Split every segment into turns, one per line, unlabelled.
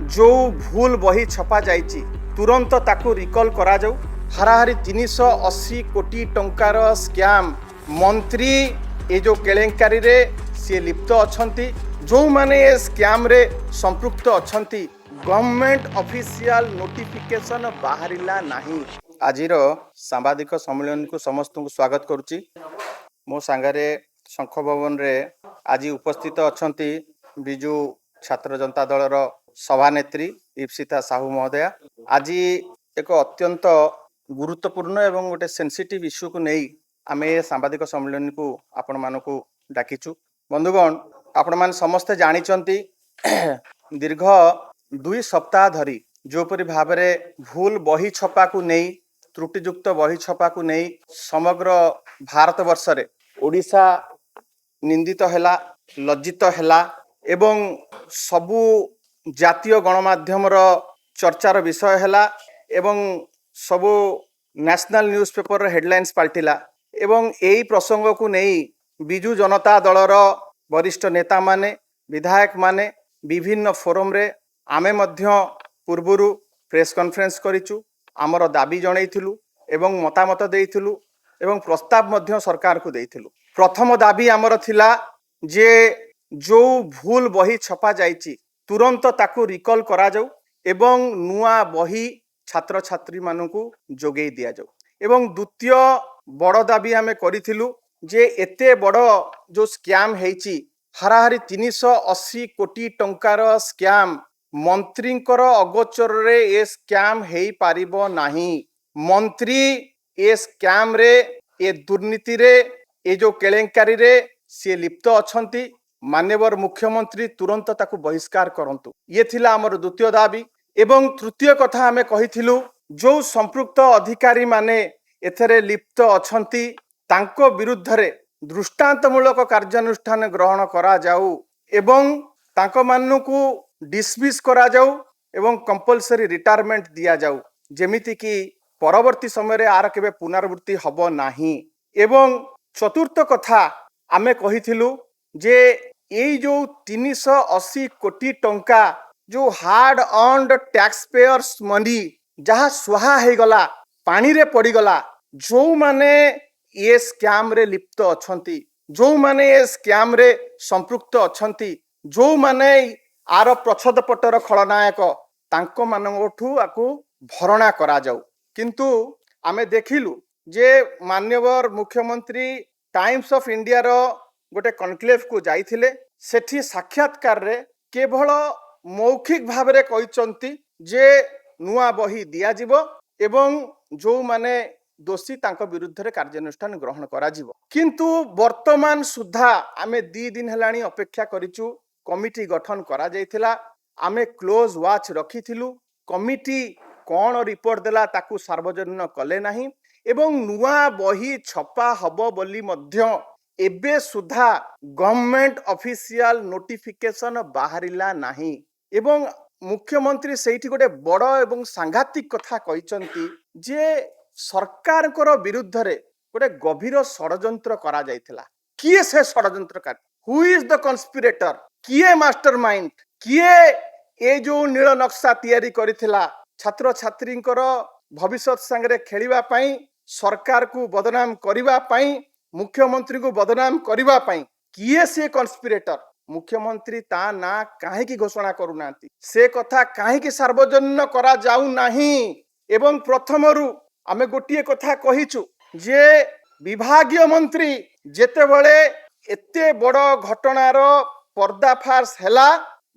जो भूल बही छपा जाइछि तुरंत ताकू रिकॉल करा जाऊ। हाराहारी 380 कोटी टंकार स्कैम मंत्री ए जो केलेंकारी रे सी लिप्त अछंती। जो माने ए स्कैम रे संपृक्त अछंती गवर्नमेंट ऑफिशियल नोटिफिकेशन बाहरिला नाही। आजिर सांबादिक सम्मेलन को समस्त को स्वागत करुच्ची। मो सांगरे शंख भवन रे आज उपस्थित अछंती बिजु छात्र जनता दलर सभानेत्री इप्सिता साहू महोदया। आज एक अत्यंत गुरुत्वपूर्ण एवं गोटे सेंसिटिव इश्यू को नहीं आमे सांबादिक सम्मेलन को आपण मानकु डाकिचु। बंधुगण, आपण मान समस्ते जानिचंती दीर्घ 2 सप्ताह धरी जोपरि भाबरे भूल बही छपा को नहीं, त्रुटियुक्त बही छपा को नहीं समग्र भारत वर्ष रे ओडिशा निंदित हैला, लज्जित हैला एवं सबु जातीय गणमाध्यम चर्चार विषय हैला एवं सबु नेशनल न्यूज़पेपर हेडलाइंस पलटिला एवं यही प्रसंग को नहीं बिजु जनता दलर वरिष्ठ नेता माने विधायक माने विभिन्न फोरम रे आमे मध्य पूर्वरु प्रेस कॉन्फ्रेंस करिचु। आमर दाबी जणैथिलु एवं मतामत देइथिलु एवं प्रस्ताव मध्य सरकार को देइथिलु। प्रथम दाबी आमर थिला जे जो भूल बही छपा जाइछि तुरंत ताकू रिकॉल करा जाऊ एवं नुआ बही छात्र छात्री मानकु जोगेई दिया जाऊ। एवं द्वितीय बड़ दाबी आमे करिथिलु जे एते बड़ जो स्कैम हेइछि हाराहारी 380 कोटी टंकार स्कैम मंत्रींकर अगोचर रे ए स्कैम हेई पारिबो नाही। मंत्री ए स्कैम रे ए दुर्नीति रे ए जो केलेंकारी रे से लिप्त अछंती। माननीय मुख्यमंत्री तुरंत ताकू बहिष्कार करंतु, ये थिला हमर द्वितीय दाबी। एवं तृतीय कथा आमे कहिथिलु जो संपृक्त अधिकारी माने एथरे लिप्त अछंती तांको विरुद्ध रे दृष्टांतमूलक कार्यानुष्ठान ग्रहण करा जाऊ एवं तांको मानकु डिसमिस करा जाऊ एवं कंपलसरी रिटायरमेंट दिया जाऊ, जेमिति कि परवर्ती समय रे आर केबे पुनरावृत्ति हबो नाही। एवं चतुर्थ कथा आमे कहिथिलु जे एई जो 380 कोटी टंका जो hard earned tax payers money जहा सुहा हे गला पानी रे पड़ी गला, जो माने ये स्कैम रे लिप्त अछंती, जो माने ये स्कैम रे संपृक्त अछंती, जो माने आर प्रच्छद पटर खलनायक तांको मानठू आकु भरणा करा जाऊ। किंतु आमे देखिलु जे माननीय मुख्यमंत्री टाइम्स ऑफ इंडिया रो गोटे कनक्लेव को जाइथिले। सेठी साक्षात्कार रे केवल मौखिक भाव रे कहिचंती जे नुआ बही दिया जिवो एवं जो माने दोषी तांको विरुद्ध रे कार्यानुष्ठान ग्रहण करा जिवो। किंतु वर्तमान सुधा आमे 2 दिन हेलानी अपेक्षा करिचु। कमिटी गठन करा जाइथिला, आमे क्लोज वाच रखिथिलु। कमिटी कौन रिपोर्ट देला ताकू सार्वजनीन कले नाही एवं नुआ बही छपा हबो बोली मध्य एबे सुधा गवर्नमेंट ऑफिशियल नोटिफिकेशन बाहरिला नाही। एवं मुख्यमंत्री सेठी गोटे बड़ एवं सांघातिक कथा कहिचंती जे सरकार कर विरुद्ध रे गोटे गभीर षडयंत्र करा जाइथिला। किए से षडयंत्रकार, हु इज द कन्स्पिरेटर, किए मास्टरमाइंड, किए ए जो नील नक्शा तैयारी करिथिला छात्र छात्रींकर भविष्य संगे खेलिबा पई, सरकार को बदनाम करिबा पई, मुख्यमंत्री को बदनाम करिबा पई किए से कन्स्पिरेटर। मुख्यमंत्री ता ना काहे की घोषणा करूनांती, से कथा काहे की सार्वजनीन करा जाऊ नाही। एवं प्रथमरु आमे गोटिए कथा कहिचु जे विभागीय मंत्री जेते बळे एते बड़ घटनार पर्दाफाश हैला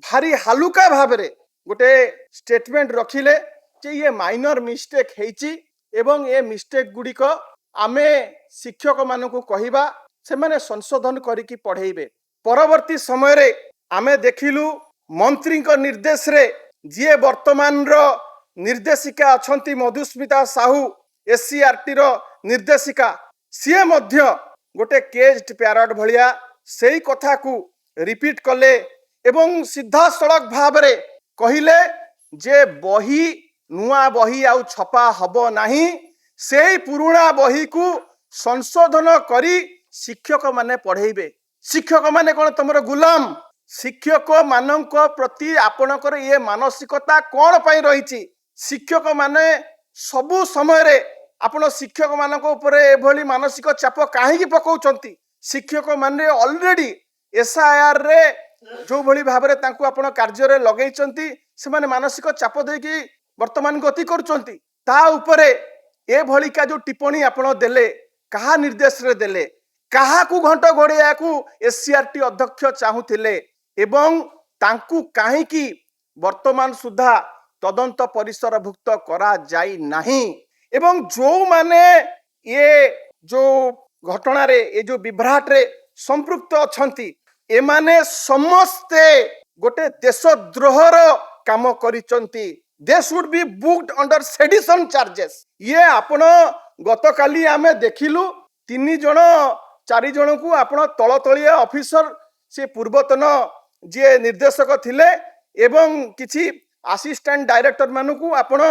भारी हालुका भाबरे गोटे स्टेटमेंट रखिले जे ये माइनर मिस्टेक हेची एवं ए मिस्टेक गुडी को आमे शिक्षक मानकु कहिबा से माने संशोधन करिकी पढ़ेइबे। परवर्ती समय रे आमे देखिलु मंत्री को निर्देश रे जे वर्तमान रो निर्देशिका अछंती मधुस्मिता साहू एससीआरटी रो निर्देशिका, सी मध्य गोटे केज्ड पैरट भलिया सेही कथा को रिपीट कले एवं सीधा सड़क भाव रे कहिले जे बही नुआ बही आउ छपा हबो नाही, सेही पुराना बही को संशोधन करी शिक्षक माने पढ़ेइबे। शिक्षक माने कोन तमरो गुलाम, शिक्षक मानक प्रति आपणकर ये मानसिकता कौन पाई रही शिक्षक माने सबु समय रे आपण शिक्षक मानक ऊपर एभली मानसिक चाप कहीं पकाउछंती शिक्षक माने ऑलरेडी एसआईआर रे जो भली भाव रे तांको आपण कार्य रे लगेइछंती से माने मानसिक चाप देकी वर्तमान गति करूछंती ता ऊपरे ए भली का जो टिप्पणी आपण देले कहा निर्देश रे देले कहा को घंट घोड़िया को एससीआरटी अध्यक्ष चाहूथिले एवं तांकु काहे की वर्तमान सुधा तदंत परिसरभुक्त करा जाई नाही एवं जो माने ये जो घटना रे ये जो विभ्राट रे संपृक्त अछंती ए माने समस्ते गोटे देशद्रोहर काम करिचंती they should be booked under sedition charges ये आपण गतकाली आमे देखिलु 3 जण 4 जण को आपण तलतलिया ऑफिसर से पूर्वतन जे निर्देशक थिले एवं किछि असिस्टेंट डायरेक्टर मानकू आपण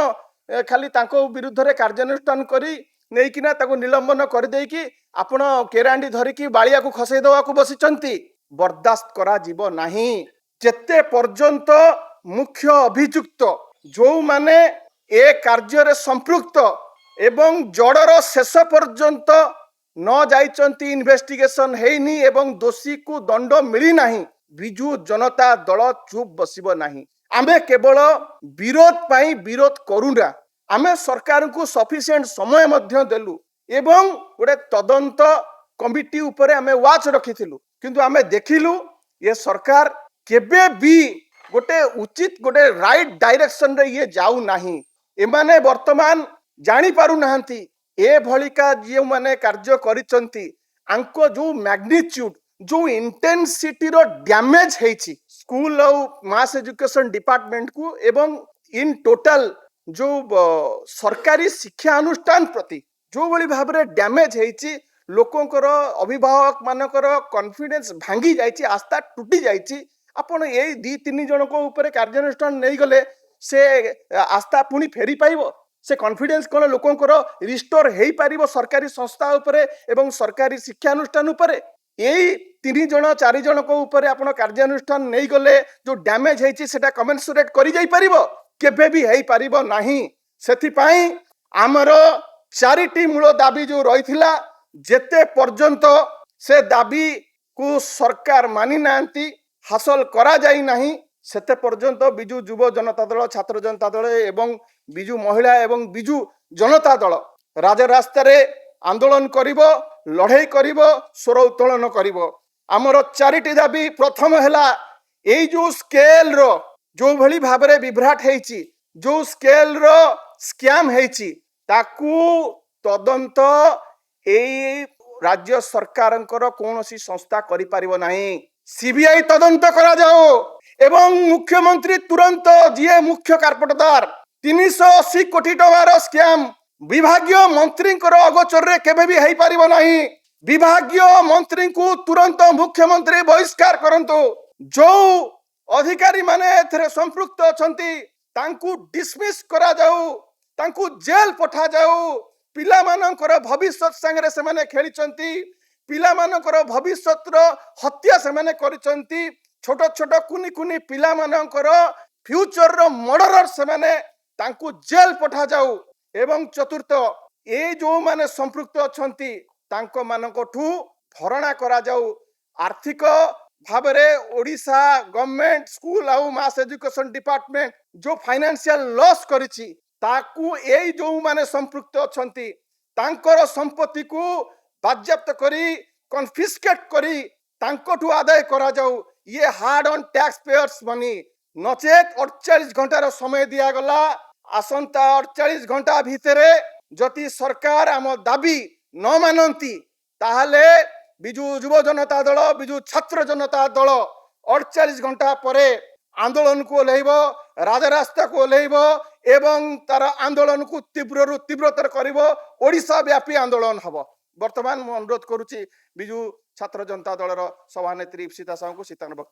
खाली तांको विरुद्ध रे कार्यानुष्ठान करी नेकिना ताको निलंबन कर देकी आपण केरांडी धरिकी बालिया को खसै दवा को बसिचंती बर्दाश्त करा जीव नाही जेते पर्यंत मुख्य अभियुक्त जो माने ए कार्य रे संपृक्त एवं जड़र शेष पर्यंत न जाइचंती इन्वेस्टिगेशन हेनी एवं दोषी को दंड मिली नाही बिजू जनता दल चुप बसिबो नाही आमे केवल विरोध पाई विरोध करूना आमे सरकार को सफिशिएंट समय मध्य देलु एवं गोटे तदंत कमिटी ऊपर आमे वाच रखिथिलु किंतु आमे देखिलु ये सरकार केबे भी गोटे उचित गोटे राइट डायरेक्शन रे ये जाऊ नाही एमाने वर्तमान जानी पारु नाहंती ए भलिका जे माने कार्य करिसंती आंको जो मैग्नीट्यूड जो इंटेंसिटी रो डैमेज हेछि स्कूल और मास एजुकेशन डिपार्टमेंट को एवं इन टोटल जो सरकारी शिक्षा अनुष्ठान प्रति जो भली भाव रे डैमेज हेछि लोकंकर अभिभावक मानकर कॉन्फिडेंस भांगी जाइछि आस्था टूटी जाइछि आपण ए 2-3 जन को ऊपर कार्यानुष्ठान नहीं गले से आस्था पुनी फेरी पाइबो से कॉन्फिडेंस कोन लोकंकर रिस्टोर हेई पारिबो सरकारी संस्था ऊपर एवं सरकारी शिक्षा अनुष्ठान ऊपर एई 3 जन 4 जन को ऊपर आपण कार्यानुष्ठान नहीं गले जो डैमेज हेछि सेटा कमेंसुरेट करि जाई पारिबो केबे भी हेई पारिबो नाही सेथि पई हमर चारिटी मूल दाबी जो रहिथिला जेते पर्यंत से दाबी को सरकार मानि नांती हासिल करा जाई नाही सेते पर्यंत बिजू युव जनता दल छात्र जनता दल एवं बिजू महिला एवं बिजू जनता दल राजरास्ता रे आंदोलन करिवो लड़ाई करिवो स्वर उत्तोलन करिवो आमर चारिटी दाबी प्रथम हैला एई जो स्केल रो जो भली भाबरे विभ्राट हेछि जो स्केल रो स्कैम हेछि ताकू तदंत एई राज्य सरकारंकर कोनोसी संस्था करि पारिबो नाही सीबीआई तदंत करा जाओ एवं मुख्यमंत्री तुरंत जीए मुख्य कार्पटदार 380 कोटी टकार स्कैम विभागीय मंत्री अगोचर रे केबे भी हेई पारिबो नाही विभागीय मंत्री को तुरंत मुख्यमंत्री बहिष्कार करंतु जो अधिकारी माने एथरे संपृक्त अछंती तांकू डिसमिस करा जाऊ तांकू जेल पठा जाऊ पिला मानकर भविष्य संगे से माने खेलिचंती पिला मानकर भविष्य हत्या से माने करिचंती छोट छोट कुनी कुनी पिला मानकर फ्यूचर रो मर्डरर से माने तांकू जेल पठा जाऊ एवं चतुर्थ ए जो माने संपृक्त अछंती तांको मानकठू भरणा करा जाऊ आर्थिक भाबरे ओडिशा गवर्नमेंट स्कूल आउ मास एजुकेशन डिपार्टमेंट जो फाइनेंशियल लॉस करिछि ताकू ए जो माने संपृक्त अछंती तांकर संपत्ति को बाज्याप्त करी कन्फिस्केट करी तांकोठू आदाय करा जाऊ ये hard on taxpayers money नचेत 48 घंटार समय दिया गला आसंता 48 घंटा भितरे जति सरकार आम दाबी न मानती ताहले बिजू युव जनता दल बिजू छात्र जनता दल 48 घंटा परे आंदोलन को ओह्लैब राजरास्ता को ओह्लैब एवं तार आंदोलन को तीव्र तीव्रतर करिब ओडिशा व्यापी आंदोलन हब वर्तमान अनुरोध करुच्ची बिजू छात्र जनता दलर सभानेत्री इप्सिता साहू को सीतान वक्तव्य।